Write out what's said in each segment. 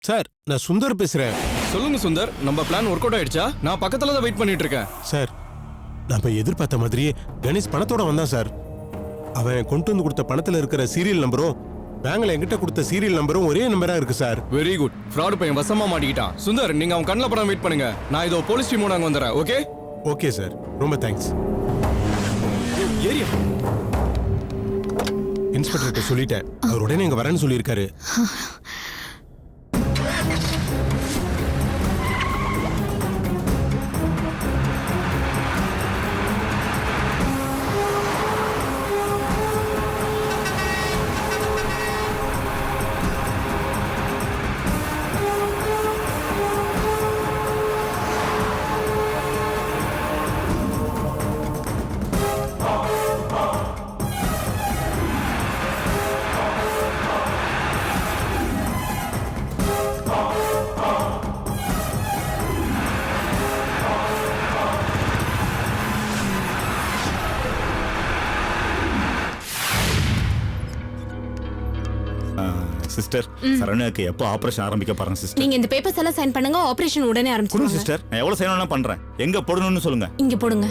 Sir நான் சுந்தர் பேசுறேன். சொல்லுங்க சுந்தர், நம்ம பிளான் ஒர்க் அவுட் ஆயிடுச்சா? நான் பக்கத்துல தான் வெயிட் பண்ணிட்டு இருக்கேன். சார் நம்ம எதிர்பார்த்த மாதிரியே கணேஷ் பணத்தோட வந்தான் சார். அவன் கொண்டு வந்து கொடுத்த பணத்துல இருக்கிற சீரியல் நம்பரும் பேங்க்ல என்கிட்ட கொடுத்த சீரியல் நம்பரும் ஒரே நம்பரா இருக்கு சார். Very good. ஃப்ராட் பையன் வசமா மாட்டிக்கிட்டான். சுந்தர், நீங்க அவன் கண்ணில் படம் வெயிட் பண்ணுங்க. நான் இதோ போலீஸ் டீமோட அங்க வந்துடுறேன். ஓகே ஓகே சார், ரொம்ப தேங்க்ஸ். ஏரியா இன்ஸ்பெக்டர்கிட்ட சொல்லிட்டேன், அவர் உடனே இங்க வரேன்னு சொல்லியிருக்காரு. சிஸ்டர், சரவணாக்கு எப்போ ஆபரேஷன் ஆரம்பிக்க பாருங்க சிஸ்டர். நீங்க இந்த பேப்பர்ஸ் எல்லாம் சைன் பண்ணுங்க, ஆபரேஷன் உடனே கொடுங்க ஆரம்பிச்சிடுங்க. சிஸ்டர், நான் எவ்வளவு செய்யணும்னு பண்றேன். எங்க போடணும்னு சொல்லுங்க. இங்க போடுங்க.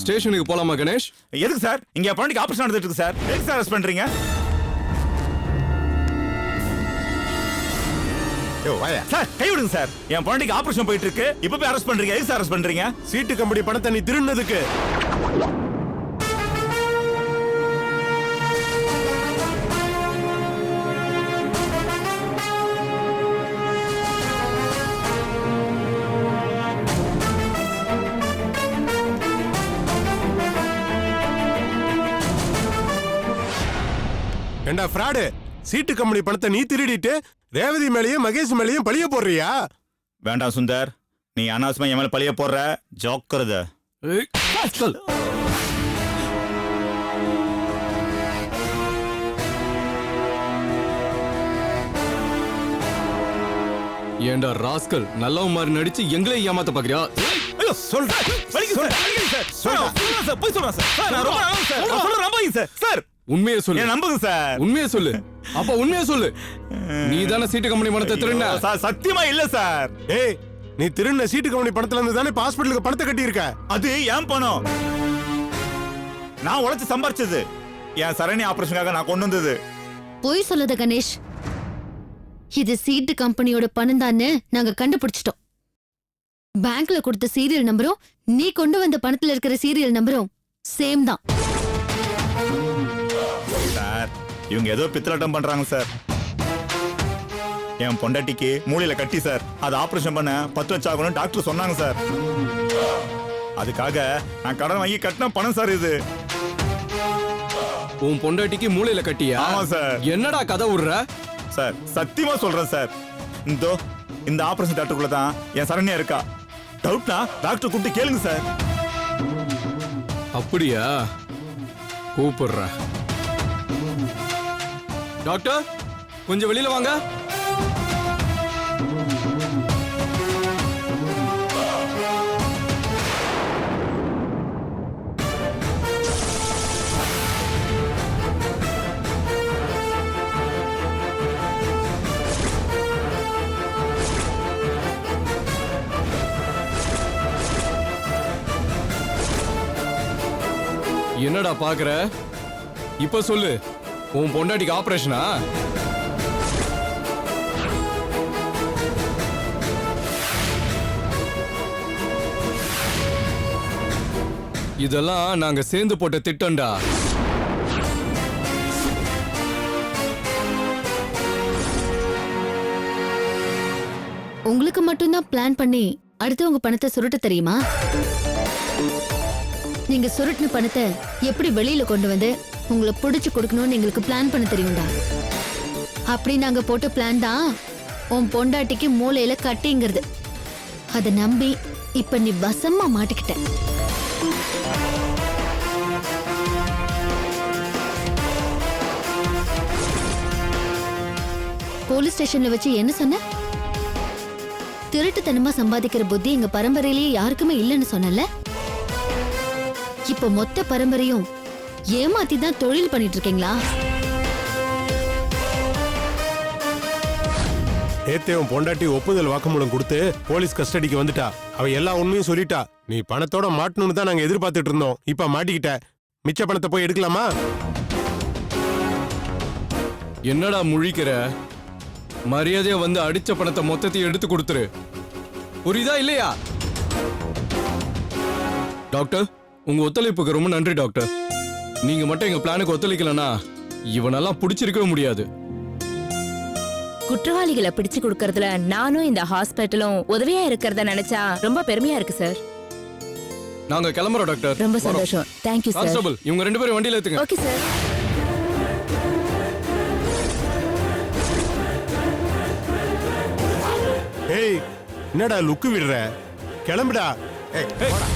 ஸ்டேஷனுக்கு போலாமா கணேஷ்? எதுக்கு சார்? இங்க பாண்டிக்கு ஆபரேஷன் நடந்துட்டு இருக்கு சார். எதுக்கு சார் அரெஸ்ட் பண்றீங்க? சார் கை விடுங்க சார். என் பாண்டிக்கு ஆபரேஷன் போயிட்டு இருக்கு. இப்ப போய் அரெஸ்ட் பண்றீங்க. எதுக்கு சார் அரெஸ்ட் பண்றீங்க? சீட்டு கம்பெனி பணத்தை நீ திருடினதுக்கு. ஏண்டா ஃப்ராடு, சீட்டு கம்பெனி பணத்தை நீ திருடிட்டு ரேவதி மேலேயும் மகேஷ் மேலேயும் பழிய போடுறியா? வேண்டாம் சுந்தர், நீ அனாவசியமா என் மேல பழிய போடுற. ஜோக்கருத. ஏண்டா ராஸ்கல், நல்லவ மாதிரி நடிச்சு எங்களே ஏமாத்த பாக்குறியா? ஐயோ சொல்றேன். போய் சொல்றேன் சார். நான் ரொம்ப நல்லவன் சார். நான் சொல்றேன் நம்புங்க சார். சார் உண்மையை சொல்லு. என்ன நம்புங்க சார். உண்மையை சொல்லு. அப்ப உண்மையை சொல்லு. நீ தானே சீட்டு கம்பெனி பணத்தை திருடின? சார் சத்தியமா இல்ல சார். ஏய், நீ திருடின சீட்டு கம்பெனி பணத்துல இருந்து தானே ஹாஸ்பிடலுக்கு பணத்தை கட்டி இருக்க. அது ஏன் பணம்? நான் உழைச்சு சம்பாரிச்சது. என் சரணி ஆபரேஷனுக்காக நான் கொண்டு வந்தது. போய் சொல்லுத கணேஷ், இது சீட்டு கம்பெனியோட பணம் தானே நாங்க கண்டுபிடிச்சிட்டோம். பேங்க்ல கொடுத்த சீரியல் நம்பரும் நீ கொண்டு வந்த பணத்துல இருக்கிற சீரியல் நம்பரும் சேம் தான். சார் இவங்க ஏதோ பித்தலாட்டம் பண்றாங்க சார். என் பொண்டாட்டிக்கு மூளையில கட்டி சார். அது ஆபரேஷன் பண்ண 10 லட்சம் ஆகணும் டாக்டர் சொன்னாங்க சார். அதுக்காக நான் கடன் வாங்கி கட்டின பணம் சார் இது. உன் பொண்டாட்டிக்கு மூளையில கட்டியா? ஆமா சார். என்னடா கதை விடுற? சார் சத்தியமா சொல்றேன் சார். இந்த ஆபரேஷன் டாக்டருக்குள்ள தான் என் சரண்யா இருக்கா. டவுட்னா டாக்டர் கூப்பிட்டு கேளுங்க சார். அப்படியா? கூப்பிடுற. டாக்டர் கொஞ்சம் வெளியில வாங்க. என்னடா பாக்குற? இப்ப சொல்லு, உன் பொண்டாட்டிக்கு ஆபரேஷனா? இதெல்லாம் நாங்க சேர்ந்து போட்ட திட்டம்டா. உங்களுக்கு மட்டும்தான் பிளான் பண்ணி அடுத்தவங்க பணத்தை சுருட்ட தெரியுமா? நீங்க சுருட்டின பணத்தை எப்படி வெளியில கொண்டு வந்து உங்களை புடிச்சு கொடுக்கணும்னு எங்களுக்கு பிளான் பண்ண தெரியும்டா. அப்படி நாங்க போட்ட பிளான் தான் உன் பொண்டாட்டிக்கு மூளையில கட்டிங்கிறது. அதை நம்பி இப்ப நீ வசமா மாட்டிக்கிட்ட. போலீஸ் ஸ்டேஷன்ல வச்சு என்ன சொன்ன? திருட்டுத்தனமா சம்பாதிக்கிற புத்தி எங்க பரம்பரையிலேயே யாருக்குமே இல்லைன்னு சொன்னல. இப்ப மொத்த பரம்பரையும் ஏமாத்தி தான் தொழில் பண்ணிட்டு இருக்கீங்களா? ஏத்தேவன் பொண்டாட்டி ஒப்புதல் வாக்குமூலம் கொடுத்து போலீஸ் கஸ்டடிக்கு வந்துட்டா. அவ எல்லா உண்மையும் சொல்லிட்டா. நீ பணத்தோட மாட்டணும்னு தான் நாங்க எதிர்பார்த்துட்டு இருந்தோம். இப்ப மாட்டிக்கிட்ட. மிச்ச பணத்தை போய் எடுக்கலாமா? என்னடா முழிக்கிற? மரியாதையா வந்து அடிச்ச பணத்தை மொத்தத்தையும் எடுத்து கொடுத்துரு. புரியுதா இல்லையா? டாக்டர், உங்க ஒத்துழைப்புக்கு ரொம்ப நன்றி டாக்டர். நீங்க மட்டும் எங்க பிளானுக்கு ஒத்துழைக்கலனா இவனெல்லாம் பிடிச்சிருக்கவே முடியாது. குற்றவாளிகளை பிடிச்சு கொடுக்கறதுல நானும் இந்த ஹாஸ்பிட்டலும் உதவியா இருக்கிறத நினைச்சா ரொம்ப பெருமையா இருக்கு சார். நாங்க கிளம்புறோம் டாக்டர். ரொம்ப சந்தோஷம். Thank you sir. கான்ஸ்டபிள், இவங்க 2 பேரும் வண்டியில ஏத்துங்க. Okay sir. ஏய், என்னடா லுக்கு விடுற? கிளம்புடா. ஏய் போடா.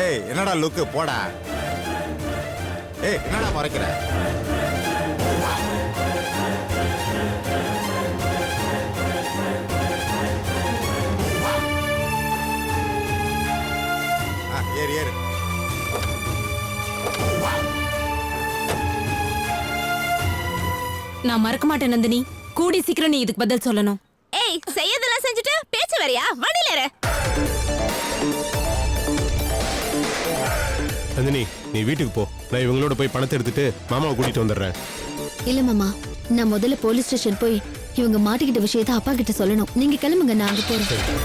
ஏய் என்னடா லுக்கு போடா. ஏய் என்னடா மறைக்கிற? ஏறு ஏறு. நான் மறக்க மாட்டேன் நந்தினி. கூடி சீக்கிரம் நீ இதுக்கு பதில் சொல்லணும். ஏய், செய்யதெல்லாம் செஞ்சுட்டு பேச்சு வரையா? வண்டியில ஏறு. நந்தினி, நீ வீட்டுக்கு போ. நான் இவங்களோட போய் பணத்தை எடுத்துட்டு மாமாவை கூட்டிட்டு வந்துடுறேன். இல்ல மாமா, நான் முதல்ல போலீஸ் ஸ்டேஷன் போய் இவங்க மாட்டிக்கிட்ட விஷயத்த அப்பா கிட்ட சொல்லணும். நீங்க கிளம்புங்க, நான் அங்க போறேன்.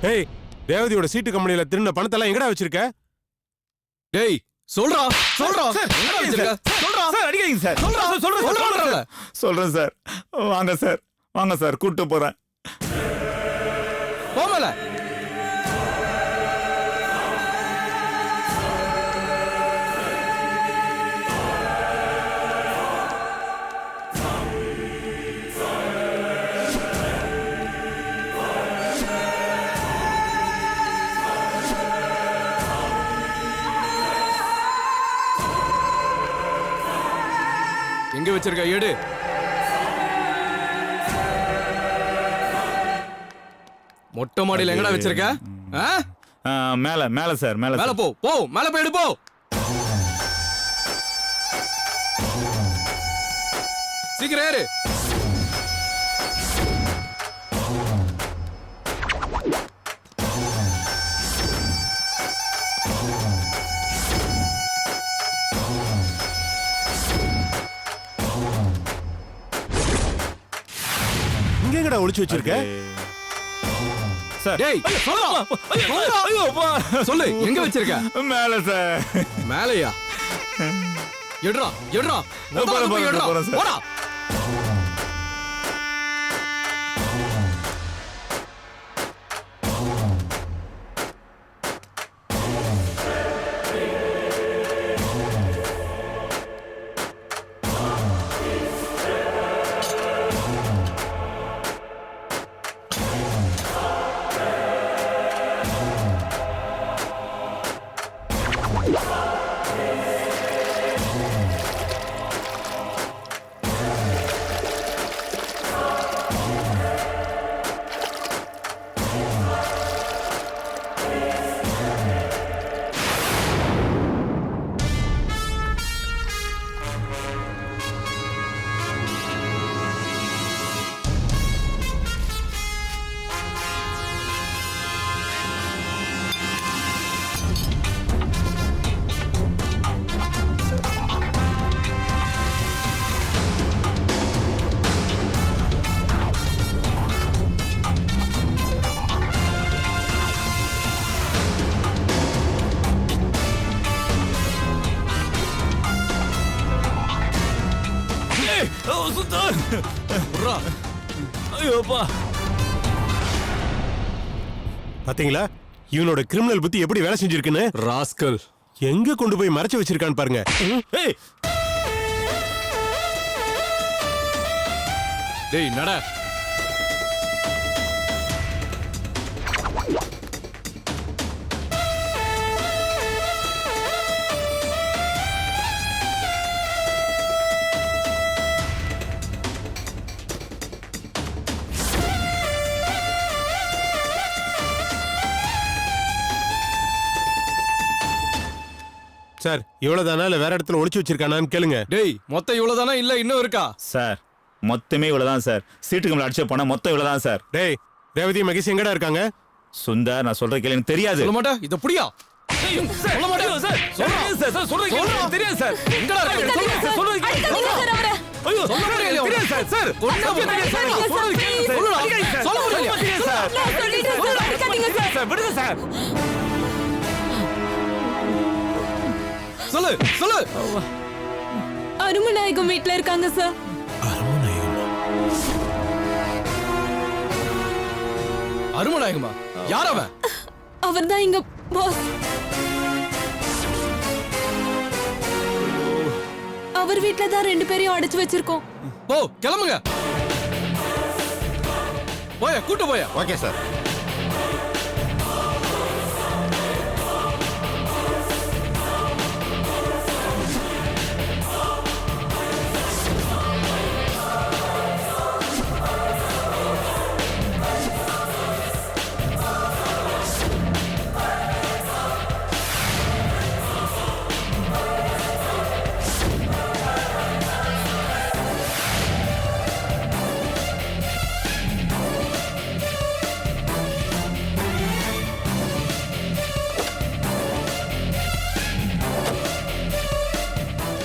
ஏய், தேவதியோட சீட்டு கம்பெனில திருந்த பணத்தெல்லாம் எங்கடா வச்சிருக்க? டேய், சொல்றா சொல்றா. எங்க வச்சிருக்க? சொல்றா. சார் அடிக்காதீங்க சார். சொல்றா. சொல்றேன் சார். வாங்க சார், வாங்க சார், கூட்டு போறேன். போமல. எங்க வச்சிருக்க? எடு. மொட்டை மாடியில எங்கடா வச்சிருக்க? மேல மேல சார், மேல மேல சார். போ போ, மேல போய் எடு போ. சீக்கிரம் ஏறு. இங்க எங்கடா ஒளிச்சு வச்சிருக்க? சார். டேய், சொல்றா. சொல்றா. ஐயோ, அப்பா. சொல்லு, எங்க வச்சிருக்க? மேல சார். மேலையா? எடுறா எடுறா. போறேன், போறேன், போறேன் சார். போடா. சொல்றா. ஐயோப்பா. பாத்தீங்களா இவனோட கிரிமினல் புத்தி எப்படி வேலை செஞ்சிருக்குன்னு? ராஸ்கல். எங்க கொண்டு போய் மறைச்சு வச்சிருக்கான்னு பாருங்க. ஏய், டேய் நட. சார் இவ்வளவுதானா இல்ல வேற இடத்துல ஒளிச்சு வச்சிருக்கானான்னு கேளுங்க. டேய் மொத்தம் இவ்வளவுதானா இல்ல இன்னும் இருக்கா? சார் மொத்தமே இவ்வளவுதான் சார். சீட்டுக்கு மேல அடிச்ச பணம் மொத்தம் இவ்வளவுதான் சார். டேய் ரேவதி மகேஷ் எங்கடா இருக்காங்க? சுந்தர், நான் சொல்ற கேளு, எனக்கு தெரியாது. சொல்ல மாட்டா? இத புடியா? சொல்ல மாட்டா சார். சொல்றேன் கேளு. தெரியாது சார். எங்கடா இருக்க? சொல்லுங்க கேளு. ஐயோ சொல்ல மாட்டீங்க. தெரியாது சார். சார் ஒண்ணு தெரியாது சார். சொல்லுங்க கேளு. சொல்ல மாட்டீங்க சார். சார் விடுங்க சார். சொல்லு சொல்லு. அருமநாயகம் வீட்ல இருக்காங்க சார். அருமநாயகமா? யார் அவன்? அவர்தான் இங்க பாஸ். அவர் வீட்ல தான் 2 பேரையும் அடைச்சு வச்சிருக்கோம். போ கிளம்புங்க. போயா கூட்டு போயா. Okay sir.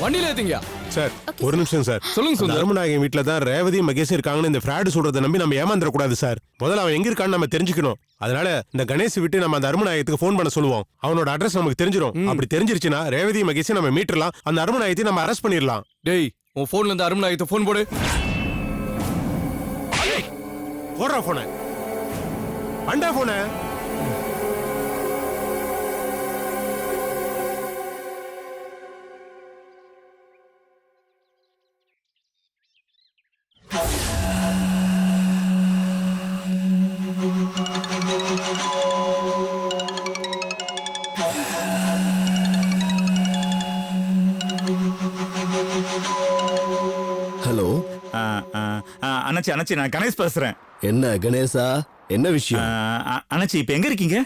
வண்டியில ஏத்தீங்க. சார் ஒரு நிமிஷம் சார். சொல்லுங்க சுந்தர். அருமநாயகன் வீட்ல தான் ரேவதி மகேஷ் இருக்காங்கன்னு இந்த ஃப்ராடு சொல்றதை நம்பி நம்ம ஏமாந்துட கூடாது சார். முதல்ல அவன் எங்க இருக்கான்னு நம்ம தெரிஞ்சுக்கணும். அதனால இந்த கணேஷ் விட்டு நம்ம அந்த அருமநாயகத்துக்கு ஃபோன் பண்ண சொல்லுவோம். அவனோட அட்ரஸ் நமக்கு தெரிஞ்சிடும். அப்படி தெரிஞ்சிருச்சுன்னா ரேவதி மகேஷ் நம்ம மீட்டர்லாம், அந்த அருமநாயகத்தை நம்ம அரெஸ்ட் பண்ணிடலாம். டேய் உன் போன்ல இருந்து அருமநாயகத்தை போன் போடு. போடுறா போன. அண்டா போன. ஹலோ. அண்ணாச்சி அண்ணாச்சி, நான் கணேஷ் பேசுறேன். என்ன கணேசா, என்ன விஷயம்? அண்ணாச்சி இப்ப எங்க இருக்கீங்க?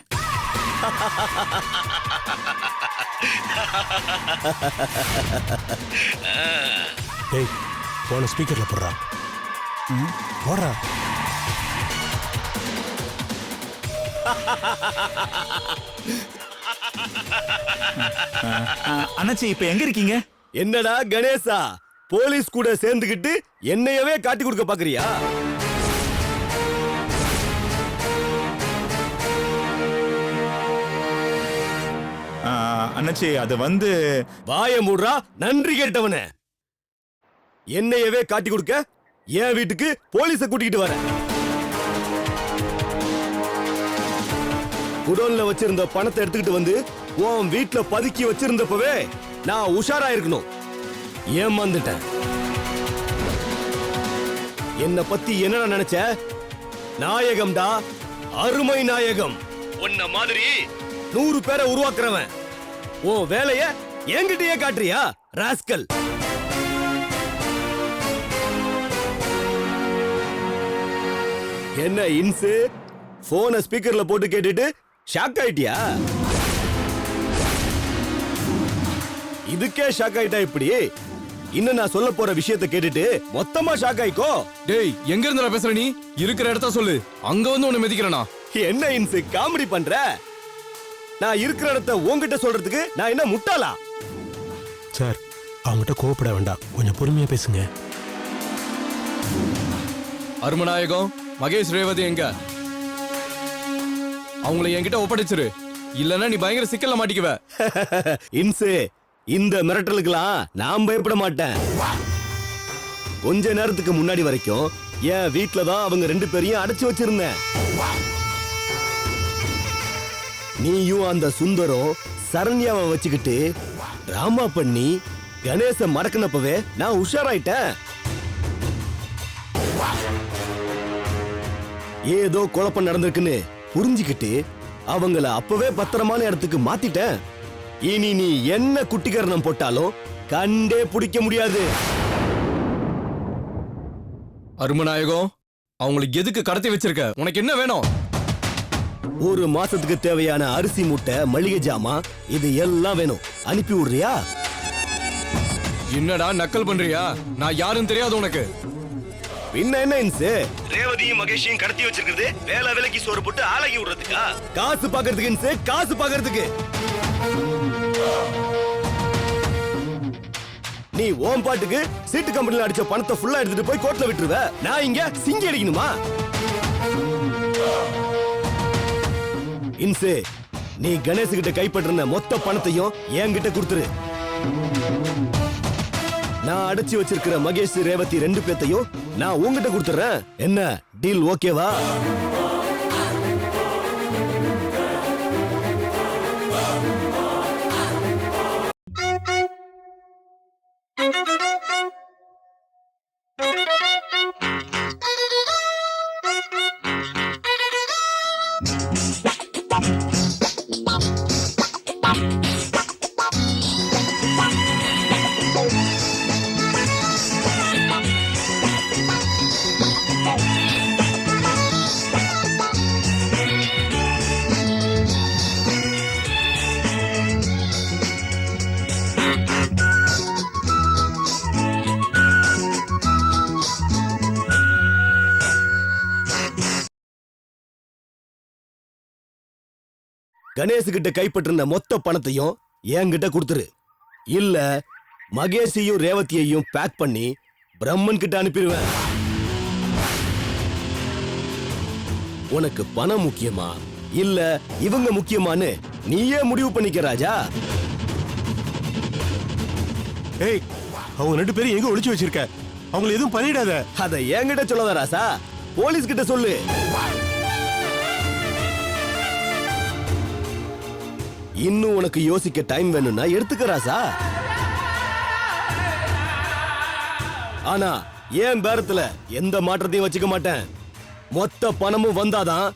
டேய் போன ஸ்பீக்கர்ல போடுறா. போடுறா. அண்ணாச்சி இப்ப எங்க இருக்கீங்க? என்னடா கணேசா, போலீஸ் கூட சேர்ந்துகிட்டு என்னையவே காட்டி கொடுக்க பாக்குறியா? அண்ணாச்சி அது வந்து வாய மூடுறா நன்றி கேட்டவனே. என்னையவே காட்டி கொடுக்க என் வீட்டுக்கு போலீஸ கூட்டிக்கிட்டு வர. குடோன்ல வச்சிருந்த பணத்தை எடுத்துக்கிட்டு வந்து உன் வீட்டுல பதுக்கி வச்சிருந்தப்பவே நான் உஷாரா இருக்கணும். ஏமாந்துட்டேன். என்ன பத்தி என்னடா நினைச்ச? நாயகம்டா, அருமை நாயகம். உன்ன மாதிரி 100 பேரை உருவாக்குறவன். உன் வேலைய என்கிட்டயே காட்டுறியா ராஸ்கல்? என்ன இன்சு, போனை ஸ்பீக்கர்ல போட்டு கேட்டுட்டு ஷாக் ஆயிட்டியா? இதுக்கே ஷாக் ஆயிட்டா இப்படி? இன்னும் நான் சொல்ல போற விஷயத்தை கேட்டுட்டு மொத்தமா ஷாக் ஆயிக்கோ. டேய் எங்க இருந்து பேசுற நீ? இருக்கிற இடத்த சொல்லு. அங்க வந்து உன்னை மிதிக்கிறேனா? என்ன இன்சு காமெடி பண்ற? நான் இருக்கிற இடத்த உன்கிட்ட சொல்றதுக்கு நான் என்ன முட்டாளா? சார் அவங்ககிட்ட கோவப்பட வேண்டாம், கொஞ்சம் பொறுமையா பேசுங்க. அருமநாயகம், மகேஷ், ரேவதி எங்க? அவங்கள என்கிட்ட ஒப்படைச்சிரு. இல்லன்னா நீ பயங்கர சிக்கல்ல மாட்டிக்குவ. இன்சு, இந்த மிரட்டலுக்கெல்லாம் நான் பயப்பட மாட்டேன். கொஞ்ச நேரத்துக்கு முன்னாடி வரைக்கும் என் வீட்ல தான் அவங்க 2 பேரையும் அடைச்சு வச்சிருந்தேன். நீயும் அந்த சுந்தரம் சரண்யாவை வச்சுக்கிட்டு டிராமா பண்ணி கணேச மடக்கினப்பவே நான் உஷாராயிட்டேன். ஏதோ குழப்பம் நடந்திருக்குன்னு புரிஞ்சுக்கிட்டு அவங்கள அப்பவே பத்திரமான இடத்துக்கு மாத்திட்டேன். இனி நீ என்ன குட்டிகரணம் போட்டாலும் கண்டே பிடிக்க முடியாது. அருமநாயகம், அவங்களுக்கு எதுக்கு கடத்தி வச்சிருக்க? உனக்கு என்ன வேணும்? ஒரு மாசத்துக்கு தேவையான அரிசி, மூட்டை, மளிகை ஜாமான் இது எல்லாம் வேணும். அனுப்பி விடுறியா? என்னடா நக்கல் பண்றியா? நான் யாருன்னு தெரியாது உனக்கு? பின்ன என்ன இன்சு? ரேவதியும் மகேஷையும் கடத்தி வச்சிருக்கிறது வேலை வேலைக்கு சோறு போட்டு ஆளகி விடுறதுக்கா? காசு பாக்குறதுக்கு இன்சு, காசு பாக்குறதுக்கு. நீ ஓம் பாட்டுக்கு சீட்டு கம்பெனில அடிச்ச பணத்தை ஃபுல்லா எடுத்துட்டு போய் கோர்ட்ல விட்டுருவ. நான் இங்க சிங்கி அடிக்கணுமா? இன்சு, நீ கணேஷ் கிட்ட கைப்பற்றின மொத்த பணத்தையும் என்கிட்ட கொடுத்துரு. நான் அடைச்சு வச்சிருக்கிற மகேஷ், ரேவதி 2 பேத்தையும் நான் உங்ககிட்ட கொடுத்துறேன். என்ன டீல் ஓகேவா? கணேஷ் கிட்ட கைப்பற்றின மொத்த பணத்தையும் என்கிட்ட கொடுத்துரு. இல்ல மகேஷையும் ரேவதியையும் பேக் பண்ணி பிரம்மன் கிட்ட அனுப்பிடுவேன். உனக்கு பணம் முக்கியமா இல்ல இவங்க முக்கியமான்னு நீயே முடிவு பண்ணிக்க ராஜா. ஏய், அவங்க 2 பேரும் எங்க ஒளிச்சு வச்சிருக்க? அவங்கள எதுவும் பண்ணிடாத. அத என்கிட்ட சொல்லாத ராசா, போலீஸ் கிட்ட சொல்லு. இன்னும் உனக்கு யோசிக்க டைம் வேணும்னா எடுத்துக்க ராசா. ஆனா என் பேரத்துல எந்த மாற்றத்தையும் வச்சுக்க மாட்டேன். மொத்த பணமும் வந்தாதான்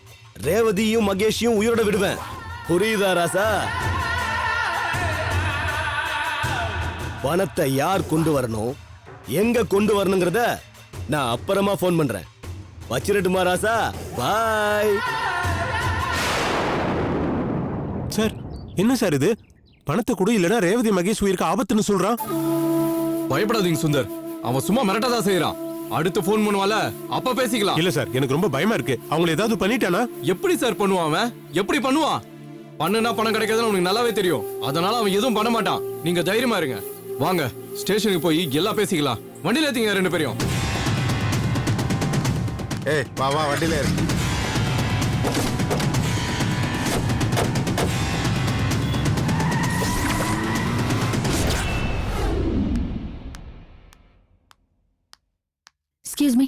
ரேவதியும் மகேஷையும் உயிரோட விடுவேன். புரியுதா ராசா? பணத்தை யார் கொண்டு வரணும், எங்க கொண்டு வரணுங்கிறத நான் அப்புறமா போன் பண்றேன். வச்சிரட்டுமா ராசா? பாய். சார், என்ன சார் இது? பணத்தை கொடு, இல்லனா ரேவதி மகேஷ் உயிருக்கு ஆபத்துன்னு சொல்றான். பயப்படாதீங்க சுந்தர், அவன் சும்மா மிரட்டதான் செய்யறான். அடுத்து போன் பண்ணுவால, அப்ப பேசிக்கலாம். இல்ல சார், எனக்கு ரொம்ப பயமா இருக்கு. அவங்கள ஏதாவது பண்ணிட்டானா? எப்படி சார் பண்ணுவான் அவன்? எப்படி பண்ணுவான்? பண்ணுனா பணம் கிடைக்காதுன்னு உனக்கு நல்லாவே தெரியும். அதனால அவன் எதுவும் பண்ண மாட்டான். நீங்க தைரியமா இருங்க. வாங்க ஸ்டேஷனுக்கு போய் எல்லாம் பேசிக்கலாம். வண்டியில ஏத்திங்க 2 பேரையும். ஏய் வா வா வண்டியில ஏறு. எக்ஸ்கியூஸ் மீ,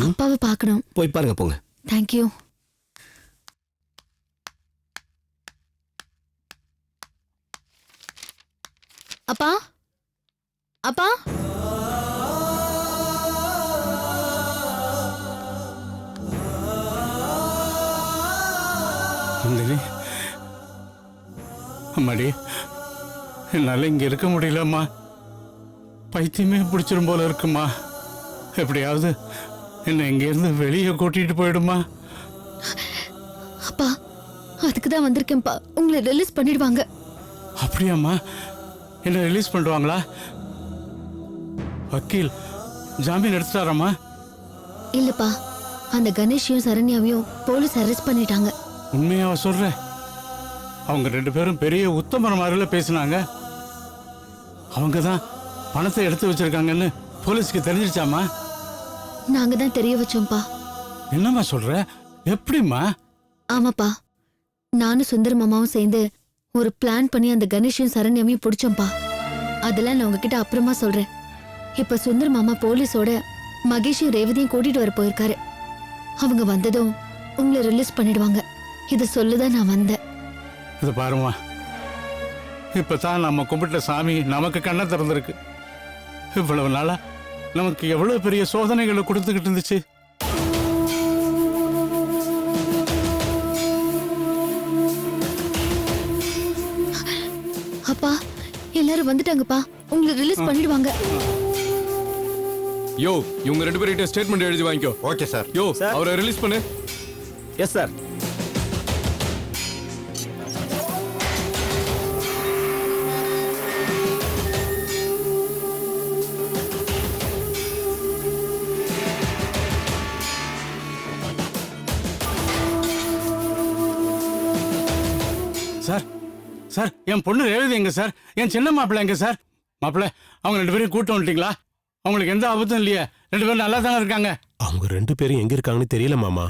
அப்பாவை பார்க்கணும். போய் பாருங்க போங்க. தேங்க்யூ. அப்பா, அப்பா. அம்மாடி, என்னால இங்க இருக்க முடியலம்மா. பைத்தியமே பிடிச்சிரும் போல இருக்குமா. எப்படியாவது என்ன இங்க இருந்து வெளியே கூட்டிட்டு போயிடுமா. அப்பா, அதுக்கு தான் வந்திருக்கேன்ப்பா. உங்களை ரிலீஸ் பண்ணிடுவாங்க. அப்படியாம்மா? என்ன ரிலீஸ் பண்ணுவாங்களா? வக்கீல் ஜாமீன் எடுத்துட்டாராம்மா? இல்லப்பா, அந்த கணேஷையும் சரண்யாவையும் போலீஸ் அரெஸ்ட் பண்ணிட்டாங்க. உண்மையாவா சொல்ற? அவங்க 2 பேரும் பெரிய உத்தமர் மாதிரில பேசினாங்க. அவங்க தான் பணத்தை எடுத்து வச்சிருக்காங்கன்னு போலீஸ்க்கு தெரிஞ்சிருச்சாமா? நாங்க தான் தெரிய வச்சோம்ப்பா. என்னம்மா சொல்ற? எப்படிம்மா? ஆமாப்பா, நானும் சுந்தர் மாமாவும் சேர்ந்து ஒரு பிளான் பண்ணி அந்த கணேஷையும் சரண்யாவையும் பிடிச்சோம்ப்பா. அதெல்லாம் நான் உங்ககிட்ட அப்புறமா சொல்றேன். இப்ப சுந்தர் மாமா போலீஸோட மகேஷையும் ரேவதியும் கூட்டிட்டு வர போயிருக்காரு. அவங்க வந்ததும் உங்களை ரிலீஸ் பண்ணிடுவாங்க. இத சொல்லுதான் நான் வந்தேன். இது பாருமா, இப்பதான் நம்ம கும்பிட்ட சாமி நமக்கு கண்ணை திறந்திருக்கு. இவ்வளவு நாளா நமக்கு எவ்வளவு பெரிய சோதனைகளை கொடுத்துக்கிட்டு இருந்துச்சு. அப்பா எல்லாரும் வந்துட்டாங்கப்பா, உங்களை ரிலீஸ் பண்ணிடுவாங்க. யோ இவங்க 2 பேர்கிட்ட ஸ்டேட்மெண்ட் எழுதி வாங்கிக்கோ. Okay sir. யோ சார். அவரை ரிலீஸ் பண்ணு. Yes sir. சார் சார், என் பொண்ணு ரேவதி எங்க சார்? என் சின்ன மாப்பிள்ளை எங்க சார்? மாப்பிள்ளை, அவங்க 2 பேரையும் கூட்டம் வந்துட்டீங்களா? அவங்களுக்கு எந்த ஆபத்தும் இல்லையே? 2 பேரும் நல்லா தானே இருக்காங்க? அவங்க 2 பேரும் எங்க இருக்காங்கன்னு தெரியல மாமா.